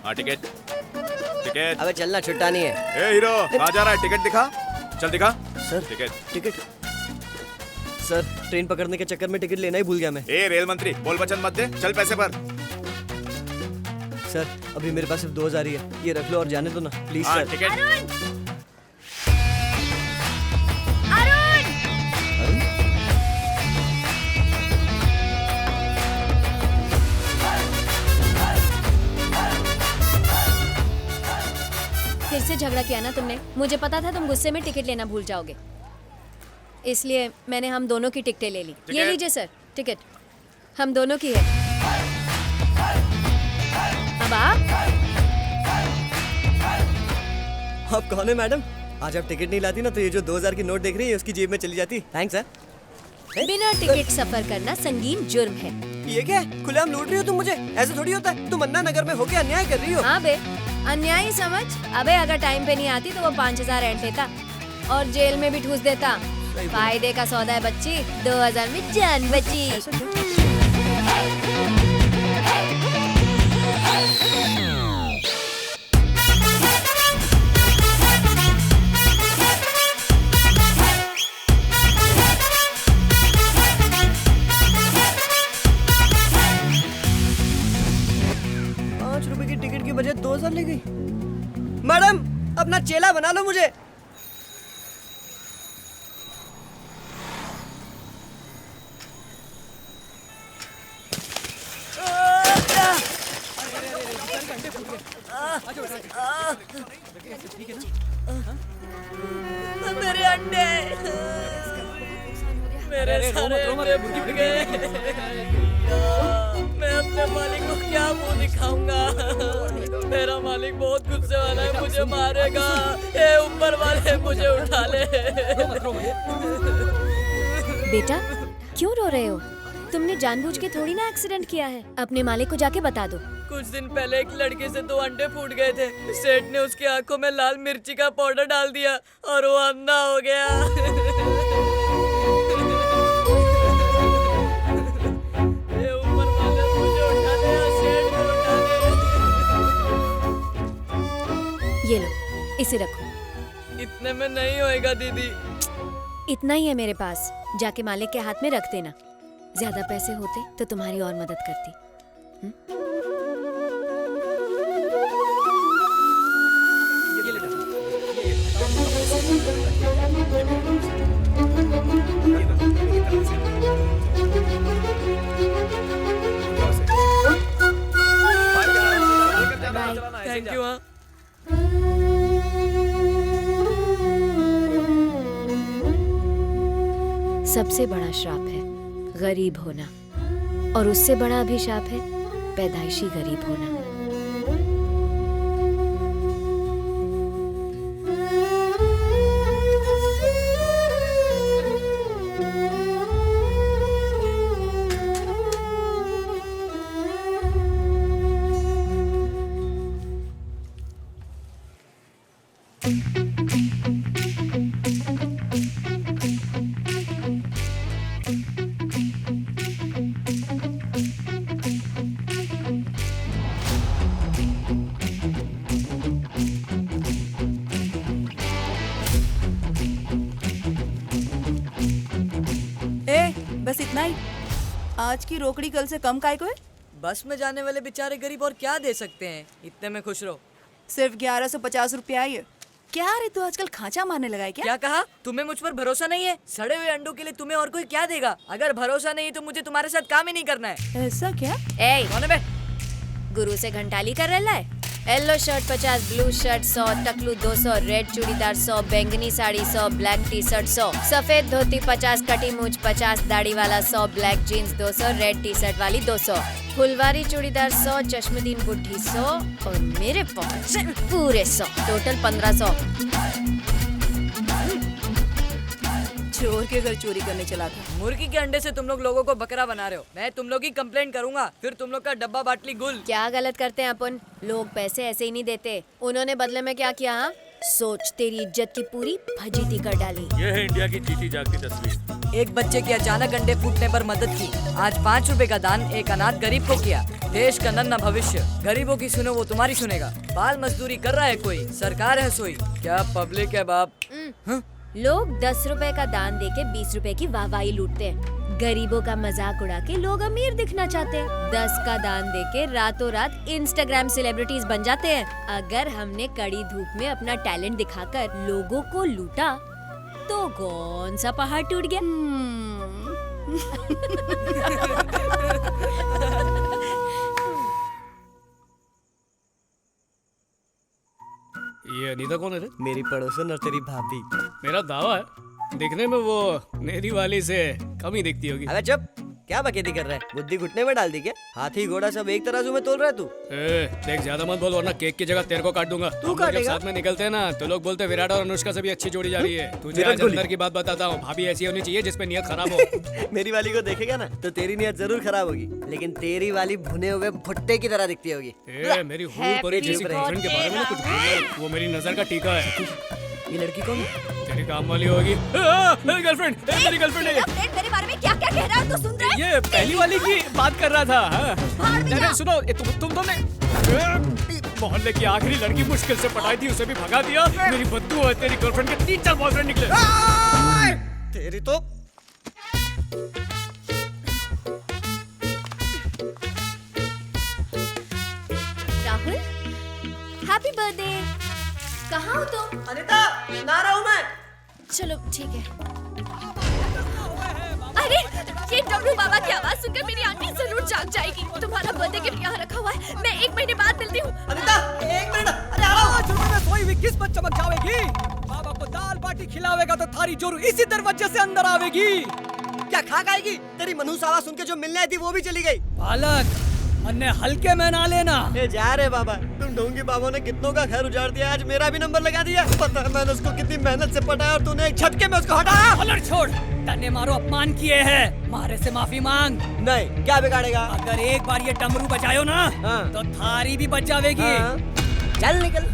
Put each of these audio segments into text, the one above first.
हाँ ticket ticket. अबे चलना, छुट्टा नहीं है। ए हीरो कहाँ जा रहा है? टिकट दिखा, चल दिखा। Sir ticket ticket. Sir train पकड़ने के चक्कर में टिकट लेना ही भूल गया मैं। ए रेल मंत्री बोल वचन मत दे, चल पैसे भर। सर अभी मेरे पास सिर्फ 2000 ही है, ये रख लो और जाने दो ना प्लीज हाँ सर। टिकट। अरुण! फिर से झगड़ा किया ना तुमने? मुझे पता था तुम गुस्से में टिकट लेना भूल जाओगे, इसलिए मैंने हम दोनों की टिकटें ले ली। ये टिकट? लीजिए सर टिकट, हम दोनों की है। अब आप कौन है मैडम? आज आप टिकट नहीं लाती ना तो ये जो 2000 की नोट देख रही है उसकी जेब में चली जाती। Thanks sir. बिना टिकट सफर करना संगीन जुर्म है। ये क्या है? खुलेआम लूट रही हो तुम मुझे, ऐसे थोड़ी होता है। तुम अन्ना नगर में होके अन्याय कर रही हो। हाँ बे, अन्याय समझ। अबे अगर टाइम पे नहीं आती तो वो 5000 एंट लेता और जेल में भी ठूस देता। फायदे का सौदा है बच्ची, 2000 में जान बची। ₹5 की टिकट की बजाय 2000 ले गई। मैडम अपना चेला बना लो मुझे। मेरे अंडे, मेरे सारे अंडे फूट गए। मैं अपने मालिक को क्या मुंह दिखाऊंगा? मेरा मालिक बहुत गुस्से वाला है, मुझे मारेगा। ए ऊपर वाले मुझे उठा ले। बेटा क्यों रो रहे हो? तुमने जानबूझ के थोड़ी ना एक्सीडेंट किया है। अपने मालिक को जाके बता दो। कुछ दिन पहले एक लड़के से 2 अंडे फूट गए थे। सेठ ने उसकी आंखों में लाल मिर्ची का पाउडर डाल दिया और वो अंधा हो गया। ये ऊपर वाले मुझे उठा ले या सेठ को उठा ले। ये लो, इसे रखो। इतने में नहीं होएगा दीदी। इतना ही है मेरे पास, जाके मालिक के हाथ में रख देना। ज्यादा पैसे होते तो तुम्हारी और मदद करती। Thank you. हाँ सबसे बड़ा श्राप है गरीब होना, और उससे बड़ा अभिशाप है पैदाइशी गरीब होना। बस इतना ही। आज की रोकड़ी कल से कम काय को है। बस में जाने वाले बेचारे गरीब और क्या दे सकते हैं, इतने में खुश रहो। सिर्फ 1150 रुपया आई है। क्या रे तू आजकल खांचा मारने लगा है क्या? क्या कहा? तुम्हें मुझ पर भरोसा नहीं है? सड़े हुए अंडों के लिए तुम्हें और कोई क्या देगा? अगर भरोसा नहीं तो मुझे तुम्हारे साथ काम ही नहीं करना है। ऐसा क्या? ए, कौन है बे? गुरु से घंटाली कर रहा है। येलो शर्ट 50, ब्लू शर्ट 100, टकलू 200, रेड चूड़ीदार 100, बैंगनी साड़ी 100, ब्लैक टी शर्ट 100, सफेद धोती 50, कटी मूंछ 50, दाढ़ी वाला 100, black jeans 200, red T shirt वाली 200, फुलवारी चूड़ीदार 100, चश्मदीन बुढ़ी 100 और मेरे पॉकेट से पूरे 100, टोटल 1500। चोर के घर चोरी करने चला था। मुर्गी के अंडे से तुम लोग लोगों को बकरा बना रहे हो। मैं तुम लोग की कंप्लेंट करूंगा, फिर तुम लोग का डब्बा बाटली गुल। क्या गलत करते हैं अपन? लोग पैसे ऐसे ही नहीं देते। उन्होंने बदले में क्या किया? हाँ, सोच, तेरी इज्जत की पूरी फजीती कर डाली। ये है इंडिया की जीती जागती तस्वीर। एक बच्चे की अचानक अंडे फूटने पर मदद की। आज 5 रुपए का दान एक अनाथ गरीब को किया। देश का नन्हा भविष्य, गरीबों की सुनो वो तुम्हारी सुनेगा। बाल मजदूरी कर रहा है कोई, सरकार है सोई, क्या पब्लिक है बाप। लोग 10 रुपए का दान देके 20 रुपए की वाहवाही लूटते हैं। गरीबों का मजाक उड़ा के लोग अमीर दिखना चाहते हैं। 10 का दान देके रातों रात इंस्टाग्राम सेलिब्रिटीज बन जाते हैं। अगर हमने कड़ी धूप में अपना टैलेंट दिखाकर लोगों को लूटा तो कौन सा पहाड़ टूट गया? ये अनीता कौन है रे? मेरी पड़ोसन और तेरी भाभी। मेरा दावा है दिखने में वो नेरी वाली से कम ही दिखती होगी। अबे चुप, क्या बकेती कर रहा है? बुद्धि घुटने में डाल दी क्या? हाथी घोड़ा सब एक तराजू में तोल रहा है तू। देख ज्यादा मत बोल वरना केक की जगह तेरे को काट दूंगा। तू हम लोग काटेगा? जब साथ में निकलते हैं ना तो लोग बोलते हैं विराट और अनुष्का से भी अच्छी जोड़ी जा रही है। तुझे विराट आज कोहली। अंदर की बात बताता हूँ, भाभी ऐसी होनी चाहिए जिसपे नियत खराब हो। मेरी वाली को देखेगा ना तो तेरी नीयत जरूर खराब होगी, लेकिन तेरी वाली भुने हुए भुट्टे की तरह दिखती होगी। मेरी हूर परी जैसी गर्लफ्रेंड के बारे में ना कुछ बोल, वो मेरी नजर का टीका है। ये लड़की कौन है? तेरी काम वाली होगी। मेरी गर्लफ्रेंड, मेरी गर्लफ्रेंड है। मेरे बारे में क्या क्या कह रहा है तो सुन रहा है? ये पहली वाली की बात कर रहा था। अरे सुनो, तुम दोनों ने मोहल्ले की आखिरी लड़की मुश्किल से पटाई थी, उसे भी भगा दिया। मेरी बद्दू है, तेरी गर्लफ्रेंड के 3-4 बॉयफ्रेंड निकले। तेरी तो राहुल, हैप्पी बर्थडे। कहाँ हो तुम? अनीता, ना रहा हूँ मैं। चलो ठीक है। अरे ये डमरू बाबा की आवाज सुनकर मेरी आंटी जरूर जाग जाएगी। तुम्हारा बर्थडे गिफ्ट यहाँ रखा हुआ है, मैं 1 महीने बाद मिलती हूँ। अनीता, 1 मिनट, अरे आ रहा हूँ। में सोई हुई किस्मत चमक जाएगी। बाबा को दाल बाटी खिलावेगा तो थारी जोरू इसी दरवाजे से अंदर आवेगी। क्या खा खाएगी? तेरी मनहूस आवाज सुन के जो मिलने आई थी वो भी चली गई। बालक, अन्य हल्के में ना लेना। ए जा रे बाबा, तुम ढोंगी बाबा ने कितनों का घर उजाड़ दिया, आज मेरा भी नंबर लगा दिया। पता है मैंने उसको कितनी मेहनत से पटाया और तूने एक झटके में उसको हटाया। अलर्ट छोड़, तन्ने मारो अपमान किए हैं, मारे से माफी मांग। नहीं, क्या बिगाड़ेगा? अगर एक बार ये डमरू बजायो ना हाँ। तो थारी भी बच जावेगी। हाँ। चल निकल।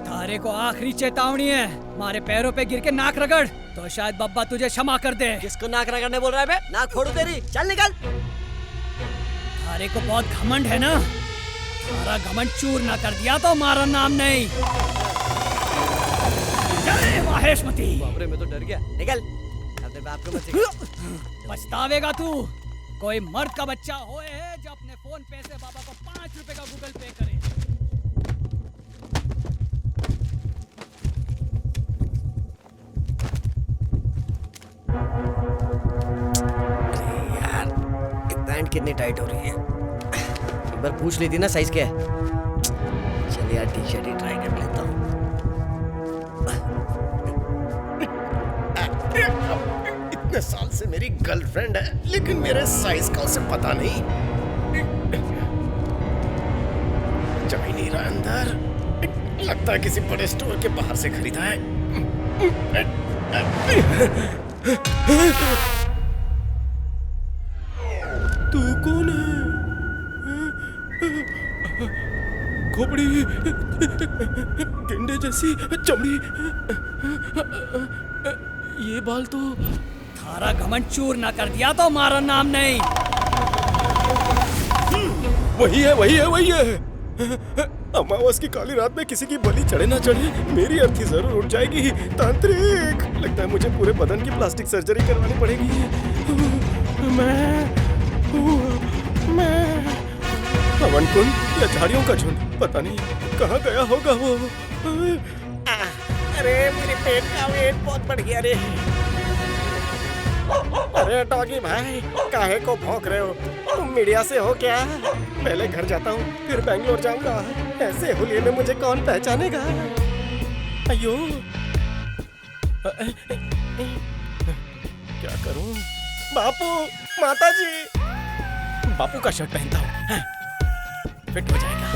थारे को आखिरी चेतावनी है, मारे पैरों पे गिर के नाक रगड़ तो शायद बब्बा तुझे क्षमा कर दे। किसको नाक रगड़ने बोल रहा है बे? नाक फोड़ू तेरी। चल निकल। थारे को बहुत घमंड है ना, थारा घमंड चूर ना कर दिया तो हमारा नाम नहीं। जय माहेशमती। बाप रे, मैं तो डर गया। निकल। अपने बाप को मत सिखा। पछतावेगा तू। कोई मर्द का बच्चा होए है जो अपने फोन पे से बाबा को 5 रुपए का गूगल पे करे। पैंट कितनी टाइट हो रही है, एक बार पूछ लेती ना साइज क्या है। चल यार टी शर्ट ही ट्राई कर लेता हूँ। इतने साल से मेरी गर्लफ्रेंड है लेकिन मेरे साइज का उसे पता नहीं। जा ही नहीं रहा अंदर, लगता है किसी बड़े स्टोर के बाहर से खरीदा है। तू कौन है? खोपड़ी, गेंडे जैसी चमड़ी, ये बाल तो। थारा घमंड चूर ना कर दिया तो हमारा नाम नहीं। वही है, वही है, वही है। अमावस की काली रात में किसी की बलि चढ़े ना चढ़े मेरी अर्थी जरूर उठ जाएगी। तांत्रिक, लगता है मुझे पूरे बदन की प्लास्टिक सर्जरी करवानी पड़ेगी। मैं हवन कुंड या झाड़ियों का झुंड, पता नहीं कहाँ गया होगा वो। अरे मेरे पेट का वेट बहुत बढ़ गया रे। अरे डॉगी भाई, काहे को भौंक रहे हो? तुम मीडिया से हो क्या? पहले घर जाता हूँ फिर बैंगलोर जाऊंगा। ऐसे हुलिये में मुझे कौन पहचानेगा? अयो, क्या करूं? बापू, माताजी। बापू का शर्ट पहनता हूँ, फिट हो जाएगा।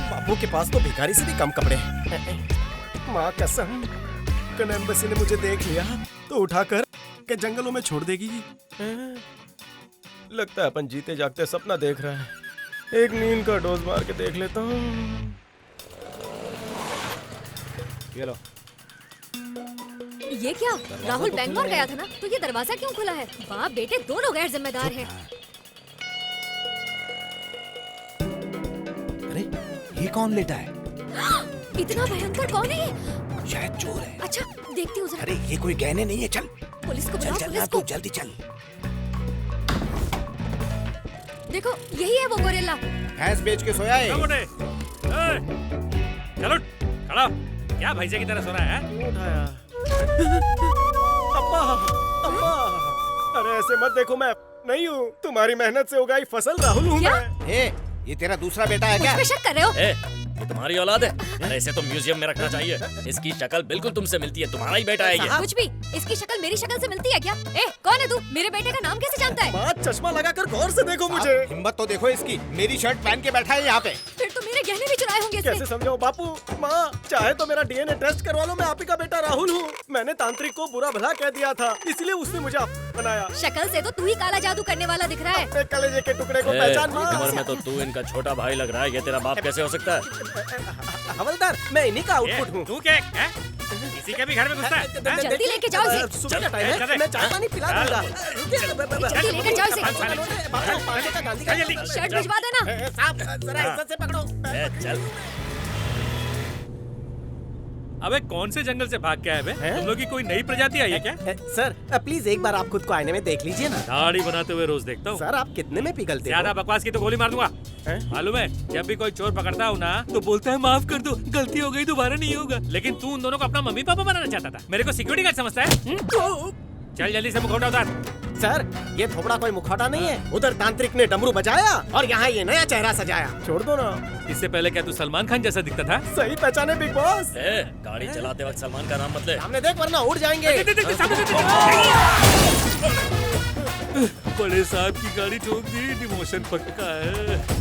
बापू के पास तो भिखारी से भी कम कपड़े हैं। माँ कसम, कल एम्बेसी ने मुझे देख लिया तो उठाकर के जंगलों में छोड़ देगी। लगता है अपन जीते जागते सपना देख रहा है। एक नींद का डोज मार के देख लेता हूँ। ये लो। ये क्या? राहुल बैंगलोर गया था ना, तो ये दरवाजा क्यों खुला है? बाप बेटे दोनों गैर जिम्मेदार हैं। अरे ये कौन लेटा है? इतना भयंकर कौन है ये? शायद चोर है। अच्छा देखती हूँ जरा। अरे ये कोई गहने नहीं है, चल पुलिस को चल बुलाओ, चल पुलिस ना को। तू जल्दी चल। देखो यही है वो गोरिल्ला। भैंस बेच के सोया है। चलो खड़ा, क्या भैंसे की तरह सो रहा है? उठाया। अम्मा, अम्मा, अरे ऐसे मत देखो, मैं नहीं हूँ, तुम्हारी मेहनत से उगाई फसल राहुल हूँ क्या? मैं। ए, ये तेरा दूसरा बेटा है मुझ क्या? पे शक कर रहे हो? ए, ये तुम्हारी औलाद है? अरे इसे तो म्यूजियम में रखना चाहिए। इसकी शक्ल बिल्कुल तुमसे मिलती है, तुम्हारा ही बेटा है ये। कुछ भी, इसकी शक्ल मेरी शक्ल से मिलती है क्या? ए, कौन है तू? मेरे बेटे का नाम कैसे जानता है? माँ चश्मा लगाकर गौर से देखो मुझे। हिम्मत तो देखो इसकी, मेरी शर्ट पहन के बैठा है यहाँ पे। फिर तो मेरे गहने भी चुराए होंगे इसने। कैसे समझाऊं बापू? माँ चाहे तो मेरा डीएनए टेस्ट करवा लो, मैं आप ही का बेटा राहुल हूँ। मैंने तांत्रिक को बुरा भला कह दिया था, इसलिए उसने मुझे आप बनाया। शक्ल से तो तू ही काला जादू करने वाला दिख रहा है। अपने कलेजे के टुकड़े को ए, पहचान उम्र माँ। में तो तू इनका छोटा भाई लग रहा है, ये तेरा बाप कैसे हो सकता है? हवलदार, मैं इन्हीं का आउटपुट हूँ। तू क्या है? किसी के भी घर में घुसता है? जल्दी लेके जाओ इसे। सुबह का टाइम चल, है, मैं चाय पानी पिला दूंगा। जल्दी लेकर जाओ इसे। गांधी शर्ट भिजवा देना। साहब जरा इज्जत से पकड़ो। ए, चल। अबे कौन से जंगल से भाग के आए बे? तुम लोग की कोई नई प्रजाति आई है क्या? सर प्लीज एक बार आप खुद को आईने में देख लीजिए ना। दाढ़ी बनाते हुए रोज देखता हूँ। सर आप कितने में पिघलते ज्यादा हो? बकवास की तो गोली मार दूंगा। मालूम है, जब भी कोई चोर पकड़ता हूँ ना, तो बोलता है माफ कर दो, गलती हो गई, दोबारा नहीं होगा। लेकिन तू उन दोनों को अपना मम्मी पापा बनाना चाहता था। मेरे को सिक्योरिटी गार्ड समझता है? चल जल्दी से मुखौटा उतार। सर ये थोबड़ा कोई मुखौटा नहीं है, उधर तांत्रिक ने डमरू बजाया और यहाँ ये नया चेहरा सजाया। छोड़ दो ना। इससे पहले क्या तू सलमान खान जैसा दिखता था? सही पहचाने बिग बॉस। ए, गाड़ी चलाते वक्त सलमान का नाम मत ले। सामने देख वरना उड़ जाएंगे। बड़े साहब की गाड़ी ठोक दी, डिमोशन पक्का है।